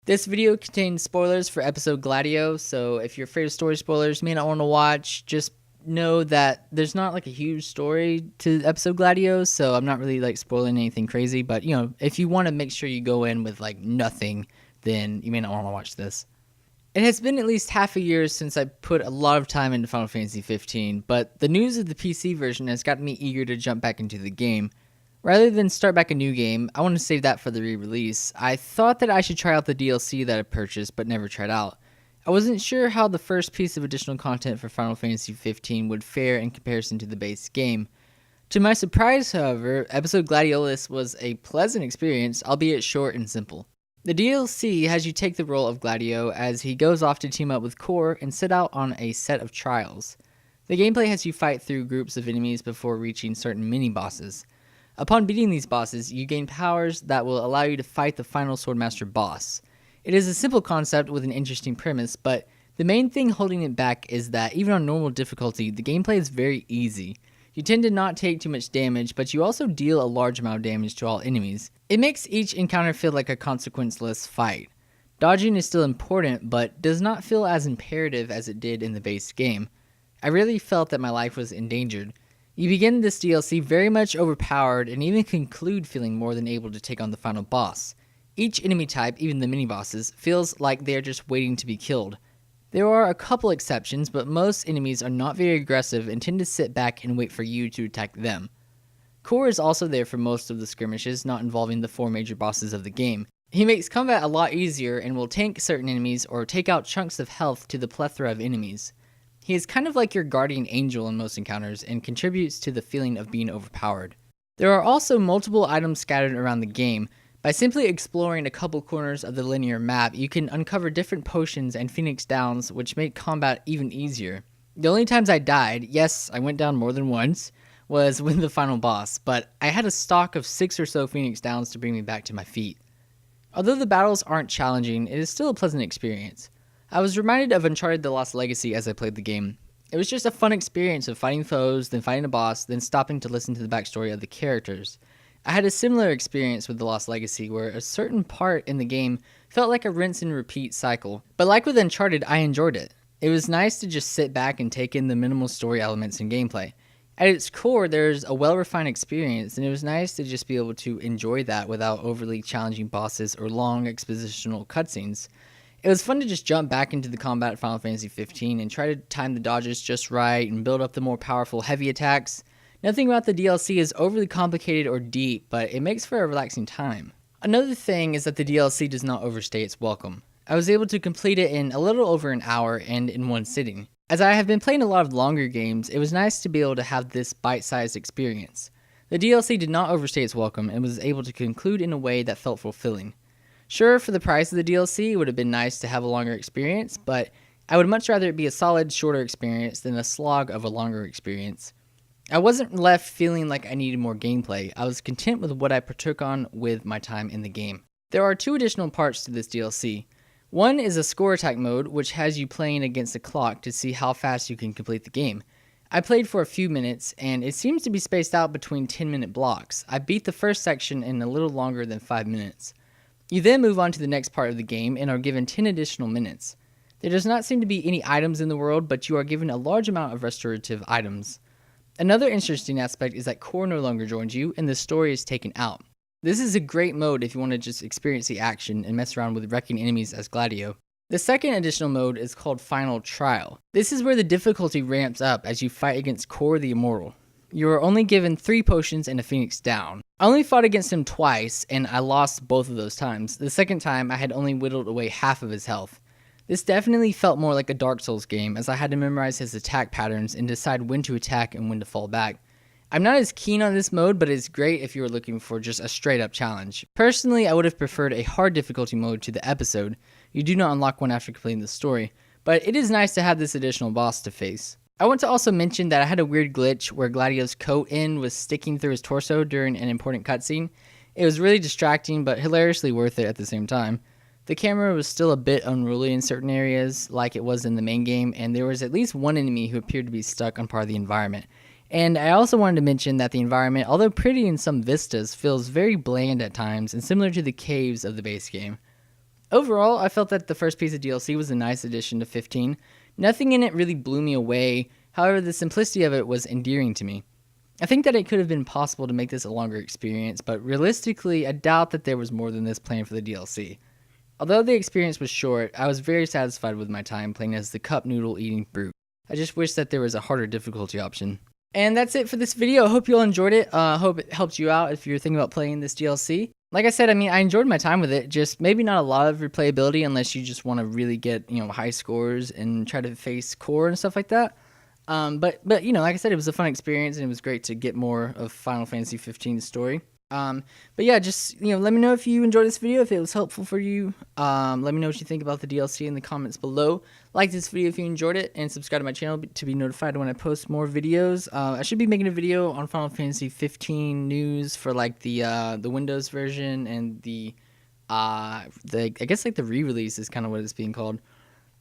This video contains spoilers for episode Gladio, so if you're afraid of story spoilers, you may not want to watch. Just know that there's not like a huge story to episode Gladio, so I'm not really like spoiling anything crazy. But you know, if you want to make sure you go in with like nothing, then you may not want to watch this. It has been at least half a year since I put a lot of time into Final Fantasy 15, but the news of the PC version has gotten me eager to jump back into the game. Rather than start back a new game, I want to save that for the re-release. I thought that I should try out the DLC that I purchased but never tried out. I wasn't sure how the first piece of additional content for Final Fantasy 15 would fare in comparison to the base game. To my surprise, however, episode Gladiolus was a pleasant experience, albeit short and simple. The DLC has you take the role of Gladio as he goes off to team up with Core and set out on a set of trials. The gameplay has you fight through groups of enemies before reaching certain mini-bosses. Upon beating these bosses, you gain powers that will allow you to fight the final Swordmaster boss. It is a simple concept with an interesting premise, but the main thing holding it back is that even on normal difficulty, the gameplay is very easy. You tend to not take too much damage, but you also deal a large amount of damage to all enemies. It makes each encounter feel like a consequence-less fight. Dodging is still important, but does not feel as imperative as it did in the base game. I really felt that my life was endangered. You begin this DLC very much overpowered and even conclude feeling more than able to take on the final boss. Each enemy type, even the mini-bosses, feels like they are just waiting to be killed. There are a couple exceptions, but most enemies are not very aggressive and tend to sit back and wait for you to attack them. Core is also there for most of the skirmishes not involving the 4 major bosses of the game. He makes combat a lot easier and will tank certain enemies or take out chunks of health to the plethora of enemies. He is kind of like your guardian angel in most encounters and contributes to the feeling of being overpowered. There are also multiple items scattered around the game. By simply exploring a couple corners of the linear map, you can uncover different potions and Phoenix Downs, which make combat even easier. The only times I died, yes, I went down more than once, was with the final boss, but I had a stock of 6 or so Phoenix Downs to bring me back to my feet. Although the battles aren't challenging, it is still a pleasant experience. I was reminded of Uncharted: The Lost Legacy as I played the game. It was just a fun experience of fighting foes, then fighting a boss, then stopping to listen to the backstory of the characters. I had a similar experience with The Lost Legacy where a certain part in the game felt like a rinse and repeat cycle. But like with Uncharted, I enjoyed it. It was nice to just sit back and take in the minimal story elements and gameplay. At its core, there's a well-refined experience, and it was nice to just be able to enjoy that without overly challenging bosses or long expositional cutscenes. It was fun to just jump back into the combat of Final Fantasy 15 and try to time the dodges just right and build up the more powerful heavy attacks. Nothing about the DLC is overly complicated or deep, but it makes for a relaxing time. Another thing is that the DLC does not overstay its welcome. I was able to complete it in a little over an hour and in one sitting. As I have been playing a lot of longer games, it was nice to be able to have this bite-sized experience. The DLC did not overstay its welcome and was able to conclude in a way that felt fulfilling. Sure, for the price of the DLC, it would have been nice to have a longer experience, but I would much rather it be a solid, shorter experience than a slog of a longer experience. I wasn't left feeling like I needed more gameplay. I was content with what I partook on with my time in the game. There are 2 additional parts to this DLC. One is a score attack mode, which has you playing against the clock to see how fast you can complete the game. I played for a few minutes, and it seems to be spaced out between 10-minute blocks. I beat the first section in a little longer than 5 minutes. You then move on to the next part of the game and are given 10 additional minutes. There does not seem to be any items in the world, but you are given a large amount of restorative items. Another interesting aspect is that Core no longer joins you, and the story is taken out. This is a great mode if you want to just experience the action and mess around with wrecking enemies as Gladio. The second additional mode is called Final Trial. This is where the difficulty ramps up as you fight against Core the Immortal. You are only given 3 potions and a Phoenix Down. I only fought against him twice, and I lost both of those times. The second time, I had only whittled away half of his health. This definitely felt more like a Dark Souls game, as I had to memorize his attack patterns and decide when to attack and when to fall back. I'm not as keen on this mode, but it's great if you are looking for just a straight up challenge. Personally, I would have preferred a hard difficulty mode to the episode. You do not unlock one after completing the story, but it is nice to have this additional boss to face. I want to also mention that I had a weird glitch where Gladio's coat end was sticking through his torso during an important cutscene. It was really distracting, but hilariously worth it at the same time. The camera was still a bit unruly in certain areas, like it was in the main game, and there was at least one enemy who appeared to be stuck on part of the environment. And I also wanted to mention that the environment, although pretty in some vistas, feels very bland at times and similar to the caves of the base game. Overall, I felt that the first piece of DLC was a nice addition to 15. Nothing in it really blew me away, however the simplicity of it was endearing to me. I think that it could have been possible to make this a longer experience, but realistically, I doubt that there was more than this planned for the DLC. Although the experience was short, I was very satisfied with my time playing as the cup noodle eating brute. I just wish that there was a harder difficulty option. And that's it for this video. I hope you all enjoyed it. I hope it helped you out if you're thinking about playing this DLC. Like I said, I mean, I enjoyed my time with it. Just maybe not a lot of replayability unless you just want to really get, high scores and try to face core and stuff like that. But like I said, it was a fun experience and it was great to get more of Final Fantasy 15's story. But yeah, just, let me know if you enjoyed this video, if it was helpful for you. Let me know what you think about the DLC in the comments below. Like this video if you enjoyed it, and subscribe to my channel to be notified when I post more videos. I should be making a video on Final Fantasy 15 news for like the Windows version and I guess like the re-release is kind of what it's being called.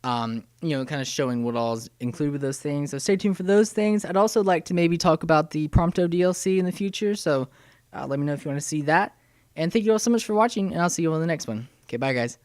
Kind of showing what all is included with those things. So stay tuned for those things. I'd also like to maybe talk about the Prompto DLC in the future. So let me know if you want to see that. And thank you all so much for watching, and I'll see you on the next one. Okay, bye guys.